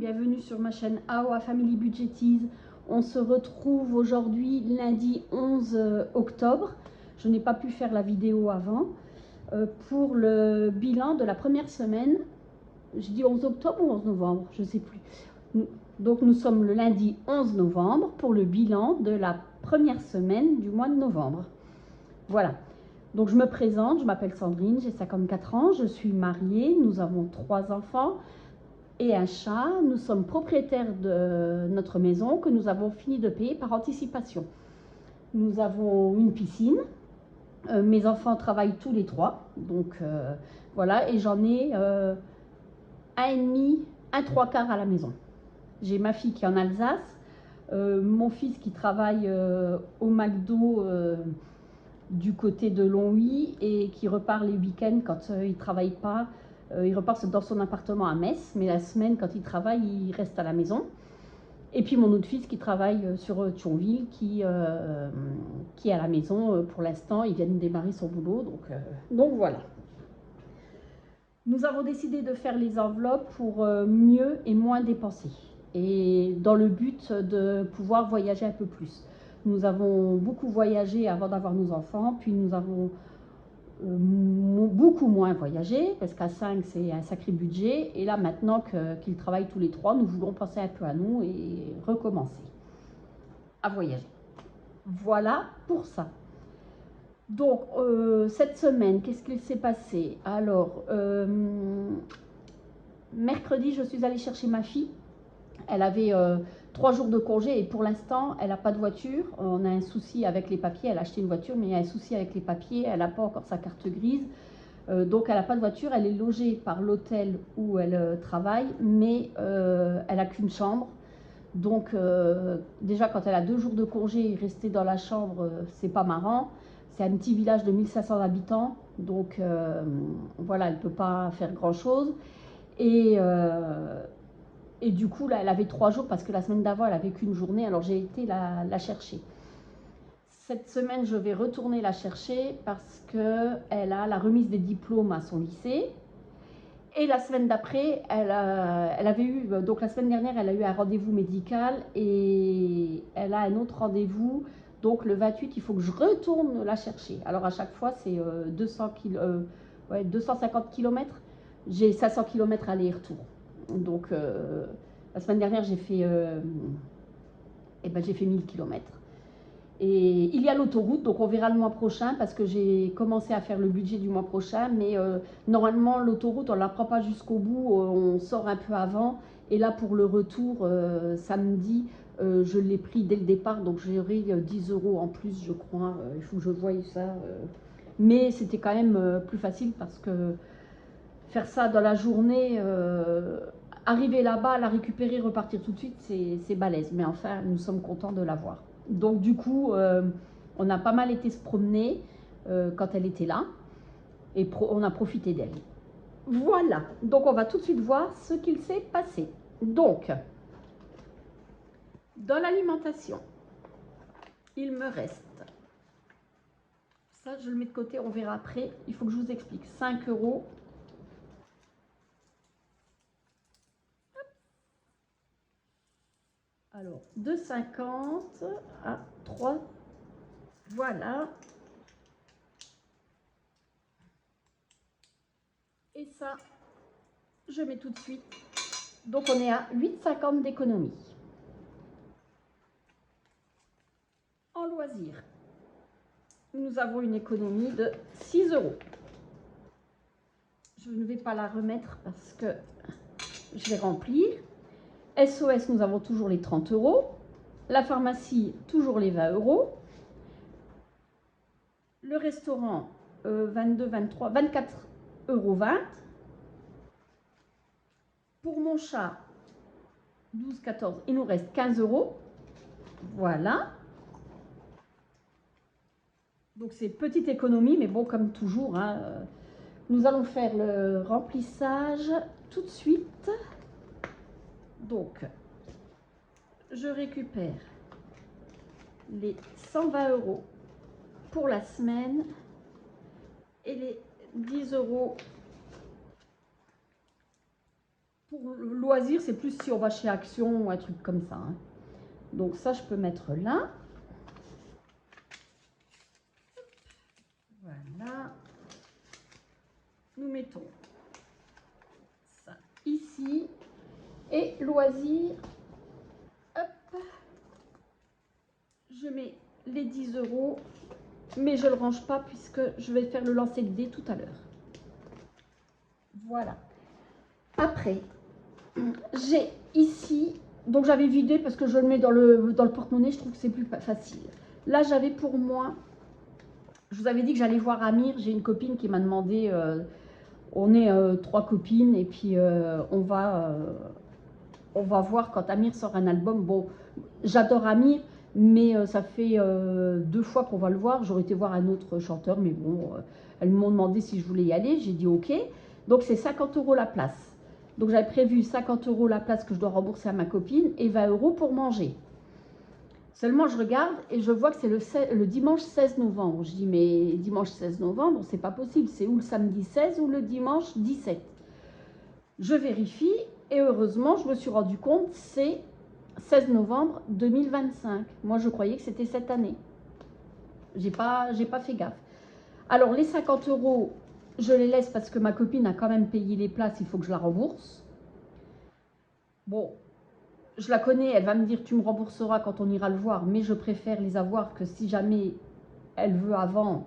bienvenue sur ma chaîne AOA Family Budgetize. On se retrouve aujourd'hui lundi 11 octobre. Je n'ai pas pu faire la vidéo avant pour le bilan de la première semaine. Je dis 11 octobre ou 11 novembre, je ne sais plus. Donc nous sommes le lundi 11 novembre pour le bilan de la première semaine du mois de novembre. Voilà. Donc je me présente, je m'appelle Sandrine, j'ai 54 ans, je suis mariée, nous avons 3 enfants et un chat. Nous sommes propriétaires de notre maison que nous avons fini de payer par anticipation. Nous avons une piscine, mes enfants travaillent tous les 3, donc voilà, et j'en ai un et demi, un 3/4 à la maison. J'ai ma fille qui est en Alsace, mon fils qui travaille au McDo du côté de Longwy et qui repart les week-ends quand il ne travaille pas. Il repart dans son appartement à Metz, mais la semaine, quand il travaille, il reste à la maison. Et puis mon autre fils qui travaille sur Thionville, qui est à la maison pour l'instant. Il vient de démarrer son boulot, donc voilà. Nous avons décidé de faire les enveloppes pour mieux et moins dépenser, et dans le but de pouvoir voyager un peu plus. Nous avons beaucoup voyagé avant d'avoir nos enfants, puis nous avons beaucoup moins voyagé, parce qu'à 5 c'est un sacré budget, et là maintenant qu'ils travaillent tous les 3, nous voulons penser un peu à nous et recommencer à voyager. Voilà pour ça. Donc cette semaine, qu'est-ce qu'il s'est passé? Alors mercredi, je suis allée chercher ma fille. Elle avait 3 jours de congé et pour l'instant, elle n'a pas de voiture. On a un souci avec les papiers. Elle a acheté une voiture, mais il y a un souci avec les papiers. Elle n'a pas encore sa carte grise. Donc, elle n'a pas de voiture. Elle est logée par l'hôtel où elle travaille, mais elle n'a qu'une chambre. Donc, déjà, quand elle a 2 jours de congé, rester dans la chambre, c'est pas marrant. C'est un petit village de 1500 habitants. Donc, voilà, elle ne peut pas faire grand-chose. Et du coup, là, elle avait 3 jours parce que la semaine d'avant, elle avait qu'une journée. Alors, j'ai été la chercher. Cette semaine, je vais retourner la chercher parce qu'elle a la remise des diplômes à son lycée. Et la semaine d'après, elle avait eu, donc la semaine dernière, elle a eu un rendez-vous médical et elle a un autre rendez-vous. Donc, le 28, il faut que je retourne la chercher. Alors, à chaque fois, c'est 250 km. J'ai 500 km aller-retour. Donc, la semaine dernière, j'ai fait 1000 km. Et il y a l'autoroute, donc on verra le mois prochain parce que j'ai commencé à faire le budget du mois prochain. Mais normalement, l'autoroute, on ne la prend pas jusqu'au bout, on sort un peu avant. Et là, pour le retour, samedi, je l'ai pris dès le départ, donc j'aurai 10 € en plus, je crois. Il faut que je voie ça. Mais c'était quand même plus facile parce que faire ça dans la journée, arriver là-bas, la récupérer, repartir tout de suite, c'est balèze. Mais enfin, nous sommes contents de l'avoir. Donc du coup, on a pas mal été se promener quand elle était là. Et on a profité d'elle. Voilà, donc on va tout de suite voir ce qu'il s'est passé. Donc, dans l'alimentation, il me reste... Ça, je le mets de côté, on verra après. Il faut que je vous explique. 5 €. Alors, 2,50 à 3. Voilà. Et ça, je mets tout de suite. Donc, on est à 8,50 d'économie. En loisirs, nous avons une économie de 6 €. Je ne vais pas la remettre parce que je vais remplir. SOS, nous avons toujours les 30 €. La pharmacie, toujours les 20 €. Le restaurant, 22, 23, 24,20 €. Pour mon chat, 12, 14, il nous reste 15 €. Voilà. Donc c'est petite économie, mais bon, comme toujours, hein, nous allons faire le remplissage tout de suite. Donc, je récupère les 120 € pour la semaine et les 10 € Pour le loisir, c'est plus si on va chez Action ou un truc comme ça. Hein. Donc ça, je peux mettre là. Voilà. Nous mettons ça ici. Et loisir, hop, je mets les 10 €, mais je ne le range pas puisque je vais faire le lancer de dés tout à l'heure. Voilà. Après, j'ai ici, donc j'avais vidé parce que je le mets dans le porte-monnaie, je trouve que c'est plus facile. Là, j'avais pour moi, je vous avais dit que j'allais voir Amir, j'ai une copine qui m'a demandé, on est 3 copines et puis on va voir quand Amir sort un album. Bon, j'adore Amir, mais ça fait 2 fois qu'on va le voir. J'aurais été voir un autre chanteur, mais bon, elles m'ont demandé si je voulais y aller. J'ai dit ok. Donc c'est 50 € la place. Donc j'avais prévu 50 € la place que je dois rembourser à ma copine et 20 € pour manger. Seulement je regarde et je vois que c'est le dimanche 16 novembre. Je dis mais dimanche 16 novembre, c'est pas possible. C'est ou le samedi 16 ou le dimanche 17. Je vérifie et heureusement je me suis rendu compte c'est 16 novembre 2025. Moi je croyais que c'était cette année. J'ai pas fait gaffe. Alors les 50 € je les laisse parce que ma copine a quand même payé les places, il faut que je la rembourse. Bon, je la connais, elle va me dire tu me rembourseras quand on ira le voir, mais je préfère les avoir que si jamais elle veut avant,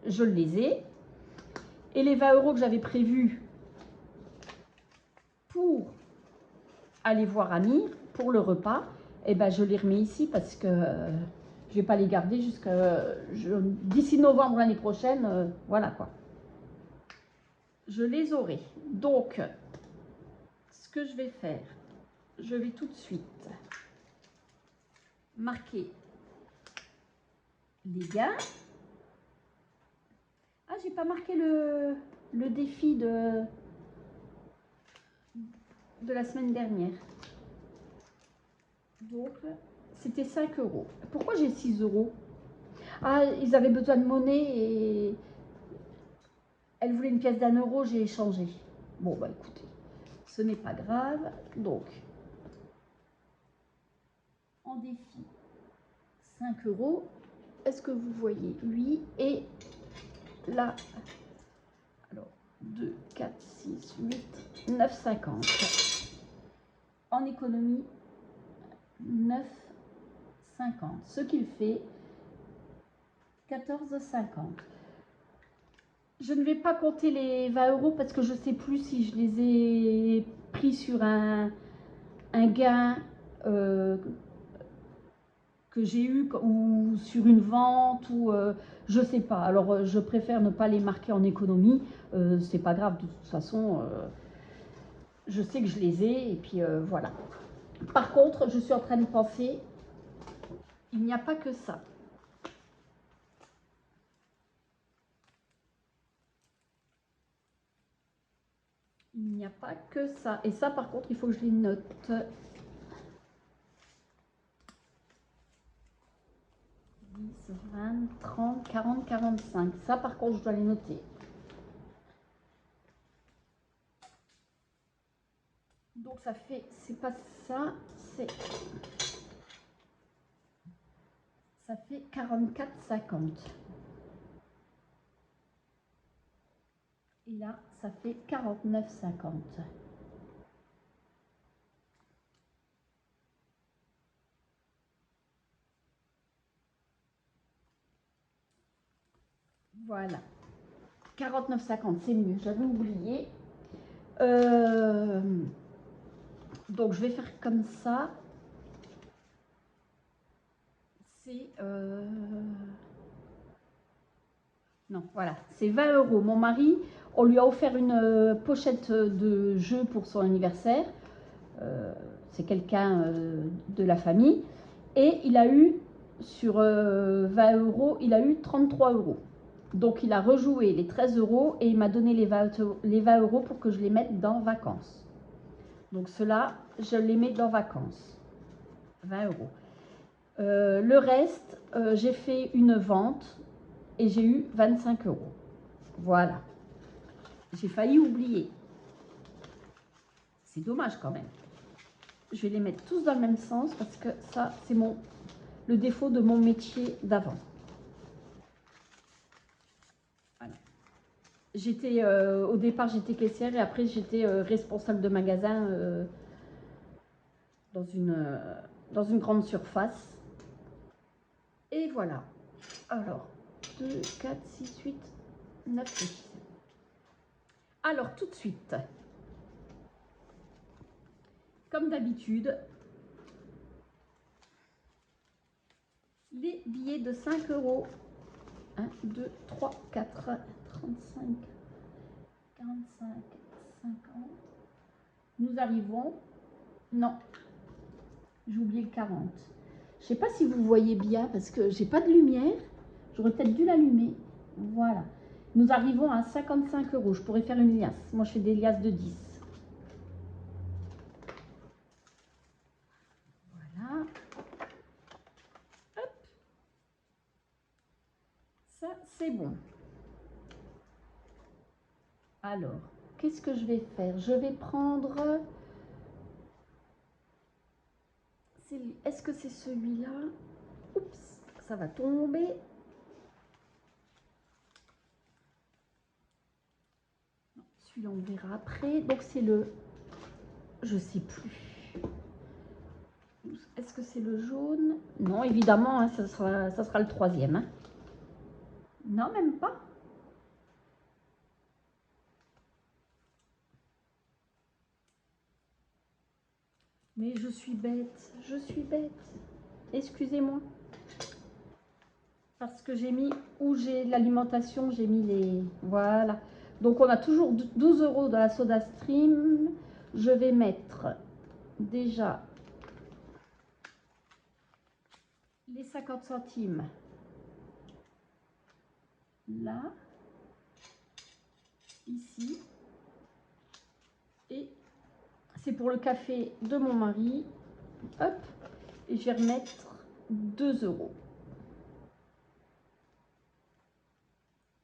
je les ai. Et les 20 € que j'avais prévus pour aller voir Amir, pour le repas, eh ben, je les remets ici parce que je ne vais pas les garder jusqu'à d'ici novembre l'année prochaine, voilà quoi. Je les aurai. Donc, ce que je vais faire, je vais tout de suite marquer les gains. Ah, j'ai pas marqué le défi de la semaine dernière. Donc, c'était 5 €. Pourquoi j'ai 6 €? Ah, ils avaient besoin de monnaie et elle voulait une pièce d'1 €, j'ai échangé. Bon, bah écoutez, ce n'est pas grave. Donc, en défi, 5 €. Est-ce que vous voyez? Oui. Et là, alors, 2, 4, 6, 8, 9,50. En économie, 9,50. Ce qu'il fait 14,50. Je ne vais pas compter les 20 € parce que je ne sais plus si je les ai pris sur un gain que j'ai eu ou sur une vente ou je ne sais pas. Alors je préfère ne pas les marquer en économie. C'est pas grave, de toute façon, je sais que je les ai et puis voilà. Par contre, je suis en train de penser, il n'y a pas que ça. Il n'y a pas que ça. Et ça, par contre, il faut que je les note. 10, 20, 30, 40, 45. Ça, par contre, je dois les noter. Donc, ça fait, c'est pas ça, c'est... Ça fait 44,50. Et là, ça fait 49,50. Voilà. 49,50, c'est mieux. J'avais oublié. Donc, je vais faire comme ça. C'est... Non, voilà. C'est 20 €. Mon mari, on lui a offert une pochette de jeux pour son anniversaire. C'est quelqu'un de la famille. Et il a eu, sur 20 €, il a eu 33 €. Donc, il a rejoué les 13 € et il m'a donné les 20 € pour que je les mette dans vacances. Donc, cela, je les mets dans vacances. 20 €. Le reste, j'ai fait une vente et j'ai eu 25 €. Voilà. J'ai failli oublier. C'est dommage quand même. Je vais les mettre tous dans le même sens parce que ça, c'est le défaut de mon métier d'avant. Voilà. J'étais, au départ, j'étais caissière et après, j'étais responsable de magasin dans une grande surface. Et voilà. Alors, 2, 4, 6, 8, 9, 10. Alors, tout de suite, comme d'habitude, les billets de 5 euros. 1, 2, 3, 4, 35, 45, 50. Nous arrivons. Non, j'ai oublié le 40. Je ne sais pas si vous voyez bien parce que j'ai pas de lumière. J'aurais peut-être dû l'allumer. Voilà. Nous arrivons à 55 euros. Je pourrais faire une liasse. Moi, je fais des liasses de 10. Voilà. Hop. Ça, c'est bon. Alors, qu'est-ce que je vais faire? Je vais prendre... Est-ce que c'est celui-là? Oups, ça va tomber. Celui-là, on verra après. Donc, c'est le... Je sais plus. Est-ce que c'est le jaune? Non, évidemment, hein, ça sera le troisième. Hein. Non, même pas. Mais je suis bête. Je suis bête. Excusez-moi. Parce que j'ai mis, où j'ai l'alimentation, j'ai mis les... Voilà. Donc, on a toujours 12 euros dans la SodaStream. Je vais mettre déjà les 50 centimes là, ici. Et c'est pour le café de mon mari. Hop. Et je vais remettre 2 euros.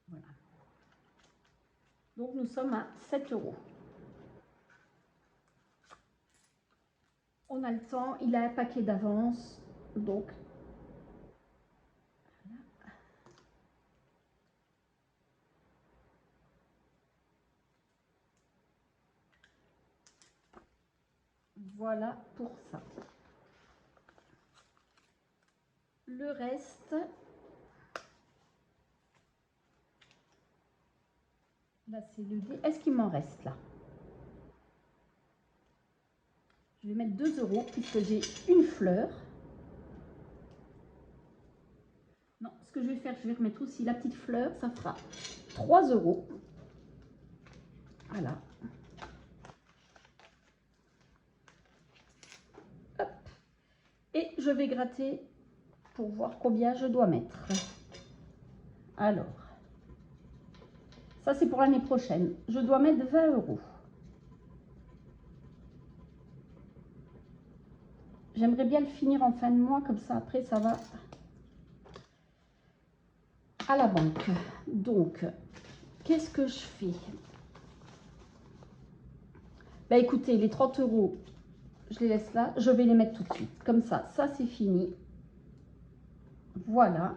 Voilà. Donc, nous sommes à 7 euros. On a le temps, il a un paquet d'avance, donc voilà pour ça. Le reste, là c'est le dé. Est-ce qu'il m'en reste là? Je vais mettre 2 euros puisque j'ai une fleur. Non, ce que je vais faire, je vais remettre aussi la petite fleur, ça fera 3 euros. Voilà. Hop. Et je vais gratter pour voir combien je dois mettre. Alors, ça c'est pour l'année prochaine. Je dois mettre 20 euros. J'aimerais bien le finir en fin de mois, comme ça après ça va à la banque. Donc, qu'est-ce que je fais? Bah écoutez, les 30 euros, je les laisse là. Je vais les mettre tout de suite. Comme ça c'est fini. Voilà.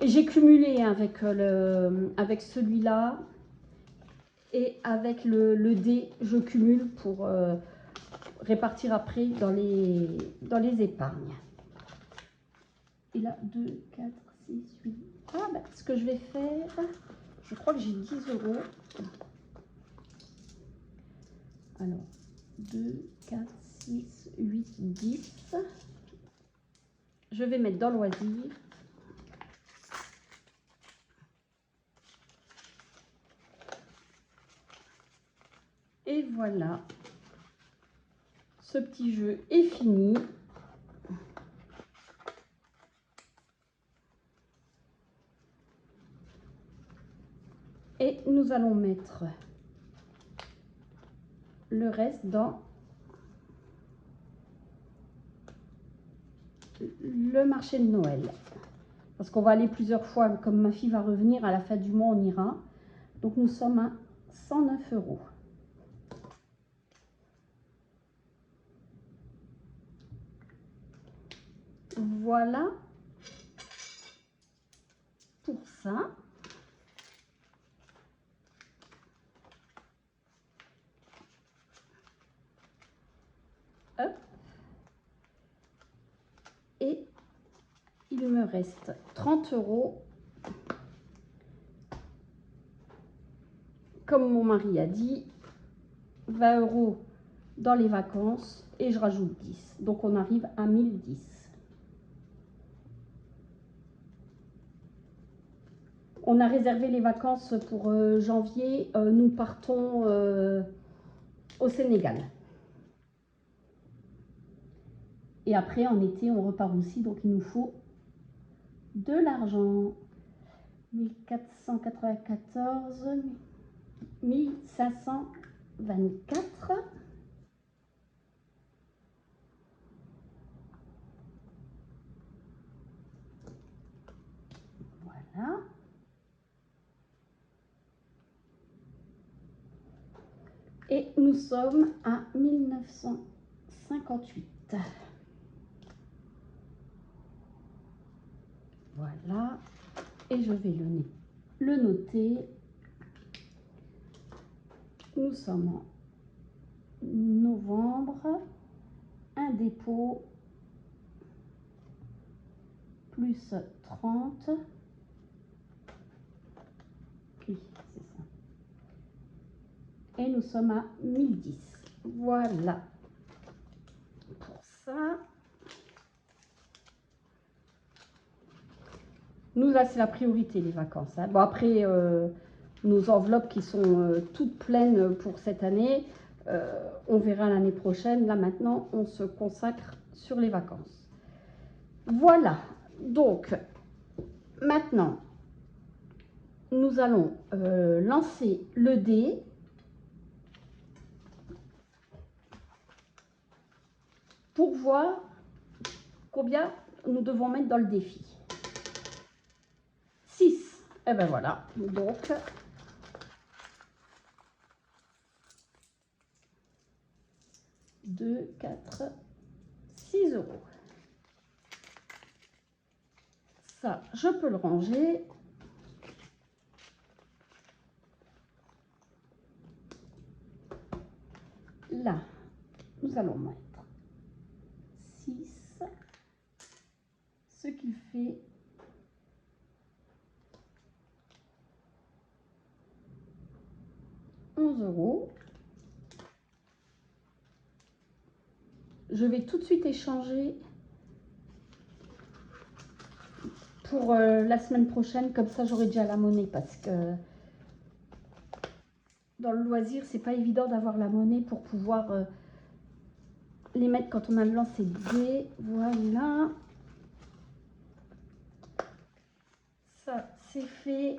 Et j'ai cumulé avec, avec celui-là et avec le dé. Je cumule pour répartir après dans les épargnes. Et là, 2, 4, 6, 8. Ah, bah, ce que je vais faire, je crois que j'ai 10 euros. Alors, 2, 4, 6, 8, 10. Je vais mettre dans loisir. Et voilà. Ce petit jeu est fini. Et nous allons mettre le reste dans le marché de Noël. Parce qu'on va aller plusieurs fois, comme ma fille va revenir, à la fin du mois on ira. Donc nous sommes à 109 euros. Voilà pour ça. Hop. Et il me reste 30 €. Comme mon mari a dit, 20 € dans les vacances et je rajoute 10. Donc on arrive à 1010. On a réservé les vacances pour janvier. Nous partons au Sénégal. Et après, en été, on repart aussi. Donc, il nous faut de l'argent. 1494, 1524. Voilà. Et nous sommes à 1958. Voilà. Et je vais le noter. Nous sommes en novembre. Un dépôt plus 30. Oui, c'est ça. Et nous sommes à 1010. Voilà pour ça. Nous, là, c'est la priorité, les vacances. Hein. Bon, après, nos enveloppes qui sont toutes pleines pour cette année, on verra l'année prochaine. Là, maintenant, on se consacre sur les vacances. Voilà. Donc, maintenant, nous allons lancer le dé. Pour voir combien nous devons mettre dans le défi. 6. Et ben voilà. Donc, 2, 4, 6 €. Ça, je peux le ranger. Là, nous allons mettre 6, ce qui fait 11 €. Je vais tout de suite échanger pour la semaine prochaine, comme ça j'aurai déjà la monnaie, parce que dans le loisir, c'est pas évident d'avoir la monnaie pour pouvoir les mettre quand on a lancé le dé. Voilà. Ça, c'est fait.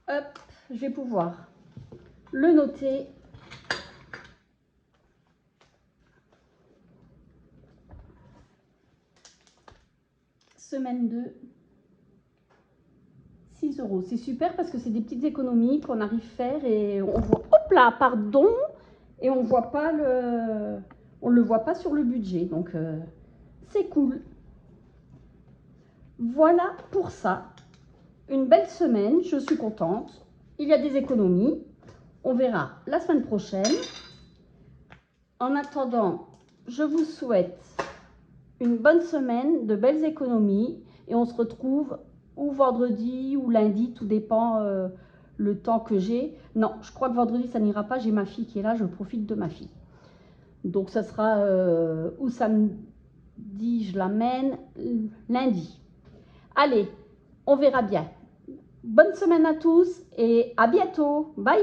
Hop, je vais pouvoir le noter. Semaine 2, 6 €. C'est super parce que c'est des petites économies qu'on arrive à faire et on voit, hop là, pardon, et on voit pas on le voit pas sur le budget. Donc, c'est cool. Voilà pour ça. Une belle semaine, je suis contente. Il y a des économies. On verra la semaine prochaine. En attendant, je vous souhaite une bonne semaine, de belles économies. Et on se retrouve ou vendredi ou lundi, tout dépend le temps que j'ai. Non, je crois que vendredi, ça n'ira pas. J'ai ma fille qui est là, je profite de ma fille. Donc, ça sera ou samedi, je l'amène, lundi. Allez, on verra bien. Bonne semaine à tous et à bientôt. Bye!